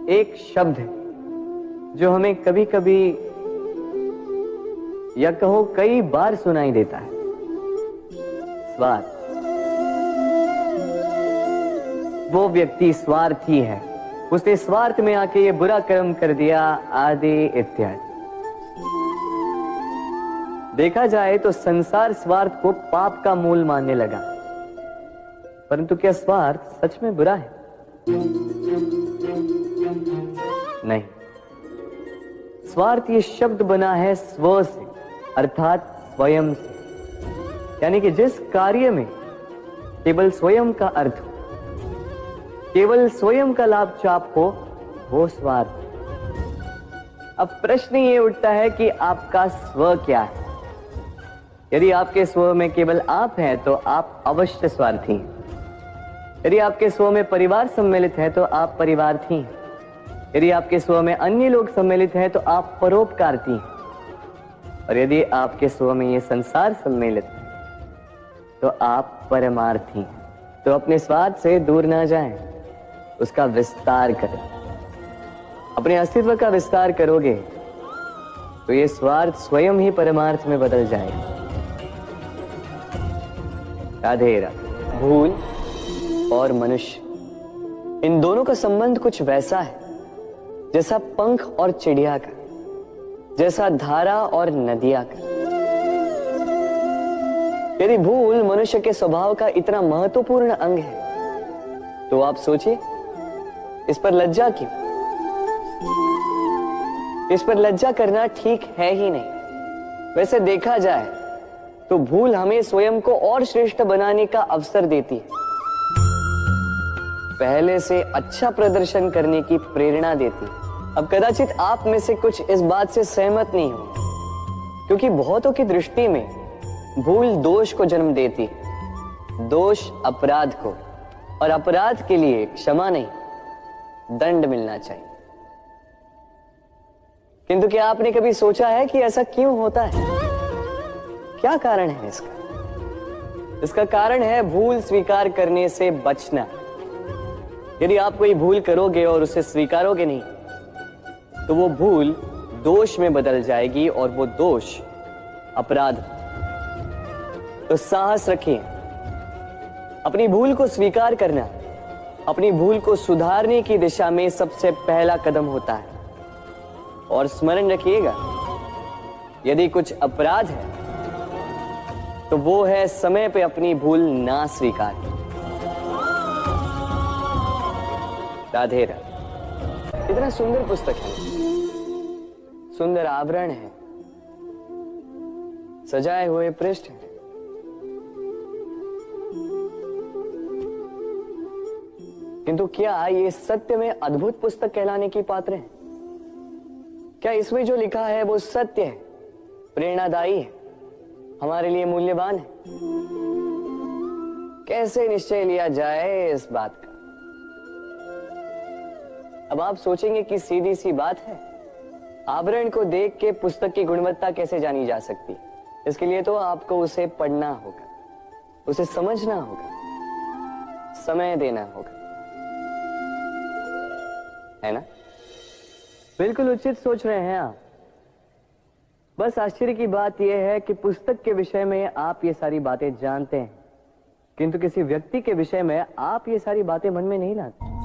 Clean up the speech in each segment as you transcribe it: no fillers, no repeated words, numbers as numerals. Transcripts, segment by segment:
एक शब्द है जो हमें कभी कभी या कहो कई बार सुनाई देता है, स्वार्थ। वो व्यक्ति स्वार्थी है, उसने स्वार्थ में आके ये बुरा कर्म कर दिया, आदि इत्यादि। देखा जाए तो संसार स्वार्थ को पाप का मूल मानने लगा, परंतु क्या स्वार्थ सच में बुरा है? नहीं। स्वार्थ ये शब्द बना है स्व से, अर्थात स्वयं से। यानी कि जिस कार्य में केवल स्वयं का अर्थ हो, केवल स्वयं का लाभ चाप हो, वो स्वार्थ। अब प्रश्न ये उठता है कि आपका स्व क्या है? यदि आपके स्व में केवल आप हैं तो आप अवश्य स्वार्थी हैं। यदि आपके स्व में परिवार सम्मिलित है तो आप परिवार्थी हैं। यदि आपके स्व में अन्य लोग सम्मिलित हैं तो आप परोपकारती हैं। और यदि आपके स्व में ये संसार सम्मिलित है तो आप परमार्थी हैं। तो अपने स्वार्थ से दूर ना जाएं, उसका विस्तार करें। अपने अस्तित्व का विस्तार करोगे तो ये स्वार्थ स्वयं ही परमार्थ में बदल जाएगा। राधे राधे। भूल और मनुष्य, इन दोनों का संबंध कुछ वैसा है जैसा पंख और चिड़िया का, जैसा धारा और नदिया का। यदि भूल मनुष्य के स्वभाव का इतना महत्वपूर्ण अंग है तो आप सोचिए, इस पर लज्जा क्यों? इस पर लज्जा करना ठीक है ही नहीं। वैसे देखा जाए तो भूल हमें स्वयं को और श्रेष्ठ बनाने का अवसर देती है, पहले से अच्छा प्रदर्शन करने की प्रेरणा देती है। अब कदाचित आप में से कुछ इस बात से सहमत नहीं हो, क्योंकि बहुतों की दृष्टि में भूल दोष को जन्म देती है, दोष अपराध को, और अपराध के लिए क्षमा नहीं, दंड मिलना चाहिए। किंतु क्या आपने कभी सोचा है कि ऐसा क्यों होता है? क्या कारण है इसका? इसका कारण है भूल स्वीकार करने से बचना। यदि आप कोई भूल करोगे और उसे स्वीकारोगे नहीं तो वो भूल दोष में बदल जाएगी और वो दोष अपराध। तो साहस रखिए, अपनी भूल को स्वीकार करना अपनी भूल को सुधारने की दिशा में सबसे पहला कदम होता है। और स्मरण रखिएगा, यदि कुछ अपराध है तो वो है समय पे अपनी भूल ना स्वीकार। राधे राधे। इतना सुंदर पुस्तक है, सुंदर आवरण है, सजाए हुए पृष्ठ है। किंतु क्या ये सत्य में अद्भुत पुस्तक कहलाने की पात्र है? क्या इसमें जो लिखा है वो सत्य है, प्रेरणादायी है, हमारे लिए मूल्यवान है? कैसे निश्चय लिया जाए इस बात का? अब आप सोचेंगे कि सीधी सी बात है, आवरण को देख के पुस्तक की गुणवत्ता कैसे जानी जा सकती? इसके लिए तो आपको उसे पढ़ना होगा, उसे समझना होगा, समय देना होगा, है ना? बिल्कुल उचित सोच रहे हैं आप। बस आश्चर्य की बात यह है कि पुस्तक के विषय में आप ये सारी बातें जानते हैं, किंतु किसी व्यक्ति के विषय में आप ये सारी बातें मन में नहीं लाते।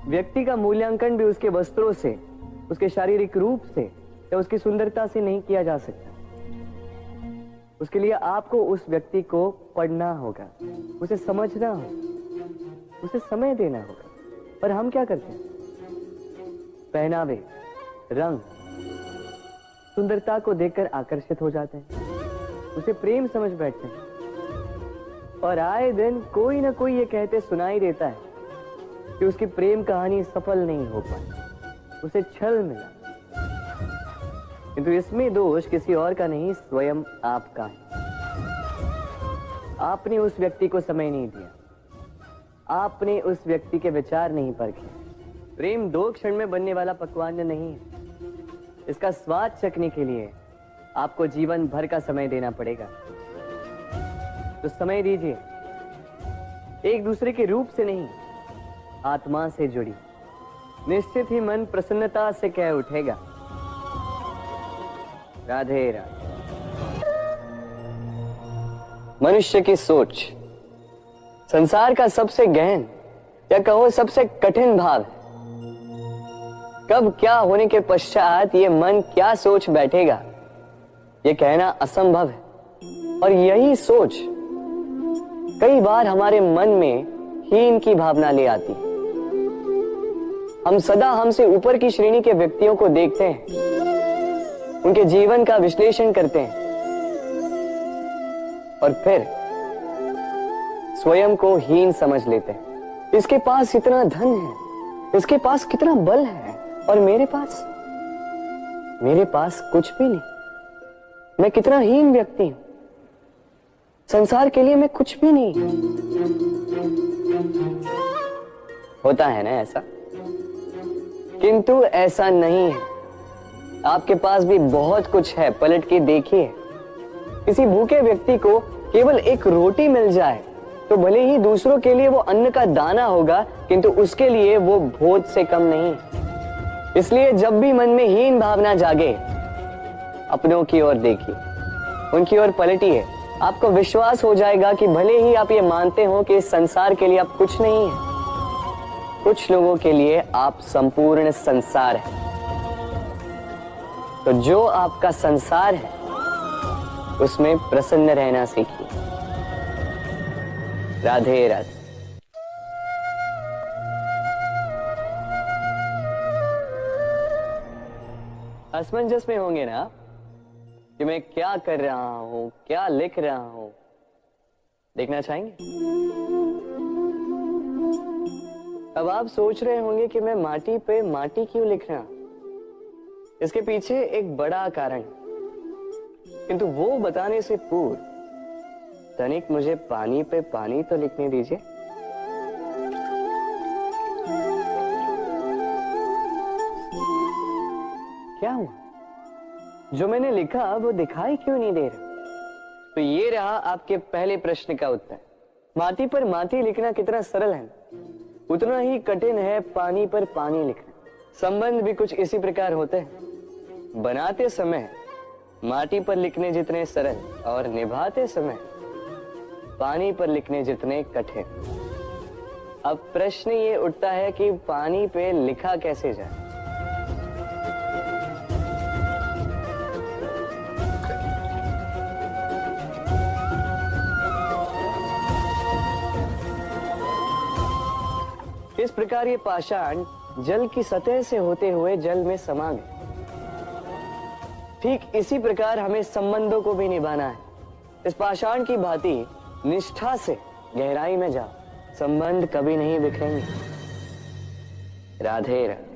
व्यक्ति का मूल्यांकन भी उसके वस्त्रों से, उसके शारीरिक रूप से या उसकी सुंदरता से नहीं किया जा सकता। उसके लिए आपको उस व्यक्ति को पढ़ना होगा, उसे समझना होगा, उसे समय देना होगा। पर हम क्या करते हैं? पहनावे, रंग, सुंदरता को देखकर आकर्षित हो जाते हैं, उसे प्रेम समझ बैठते हैं, और आए दिन कोई ना कोई ये कहते सुनाई देता है कि उसकी प्रेम कहानी सफल नहीं हो पाई, उसे छल मिला। किंतु इसमें दोष किसी और का नहीं, स्वयं आपका है। आपने उस व्यक्ति को समय नहीं दिया, आपने उस व्यक्ति के विचार नहीं परखे। प्रेम 2 क्षण में बनने वाला पकवान नहीं है। इसका स्वाद चखने के लिए आपको जीवन भर का समय देना पड़ेगा। तो समय दीजिए, एक दूसरे के रूप से नहीं, आत्मा से जुड़ी, निश्चित ही मन प्रसन्नता से कह उठेगा, राधे राधे। मनुष्य की सोच संसार का सबसे गहन या कहो सबसे कठिन भाव है। कब क्या होने के पश्चात ये मन क्या सोच बैठेगा, ये कहना असंभव है। और यही सोच कई बार हमारे मन में हीन की भावना ले आती है। हम सदा हमसे ऊपर की श्रेणी के व्यक्तियों को देखते हैं, उनके जीवन का विश्लेषण करते हैं और फिर स्वयं को हीन समझ लेते हैं। इसके पास इतना धन है, इसके पास कितना बल है, और मेरे पास कुछ भी नहीं। मैं कितना हीन व्यक्ति हूं, संसार के लिए मैं कुछ भी नहीं। होता है ना ऐसा? किंतु ऐसा नहीं है। आपके पास भी बहुत कुछ है, पलट के देखिए। किसी भूखे व्यक्ति को केवल एक रोटी मिल जाए तो भले ही दूसरों के लिए वो अन्न का दाना होगा, किंतु उसके लिए वो भोज से कम नहीं। इसलिए जब भी मन में हीन भावना जागे, अपनों की ओर देखिए, उनकी ओर पलटिए। आपको विश्वास हो जाएगा कि भले ही आप ये मानते हो कि इस संसार के लिए आप कुछ नहीं है, कुछ लोगों के लिए आप संपूर्ण संसार है। तो जो आपका संसार है उसमें प्रसन्न रहना सीखिए। राधे राधे। असमंजस में होंगे ना कि मैं क्या कर रहा हूं, क्या लिख रहा हूं, देखना चाहेंगे? अब आप सोच रहे होंगे कि मैं माटी पे माटी क्यों लिख रहा हूं। इसके पीछे एक बड़ा कारण, किंतु वो बताने से पूर्व तनिक मुझे पानी पे पानी तो लिखने दीजिए। क्या हुआ? जो मैंने लिखा वो दिखाई क्यों नहीं दे रहा? तो ये रहा आपके पहले प्रश्न का उत्तर। माटी पर माटी लिखना कितना सरल है, उतना ही कठिन है पानी पर पानी लिखना। संबंध भी कुछ इसी प्रकार होते हैं। बनाते समय माटी पर लिखने जितने सरल और निभाते समय पानी पर लिखने जितने कठिन। अब प्रश्न ये उठता है कि पानी पे लिखा कैसे जाए। इस प्रकार ये पाषाण जल की सतह से होते हुए जल में समा गए। ठीक इसी प्रकार हमें संबंधों को भी निभाना है। इस पाषाण की भांति निष्ठा से गहराई में जाओ, संबंध कभी नहीं बिखरेंगे। राधे राधे।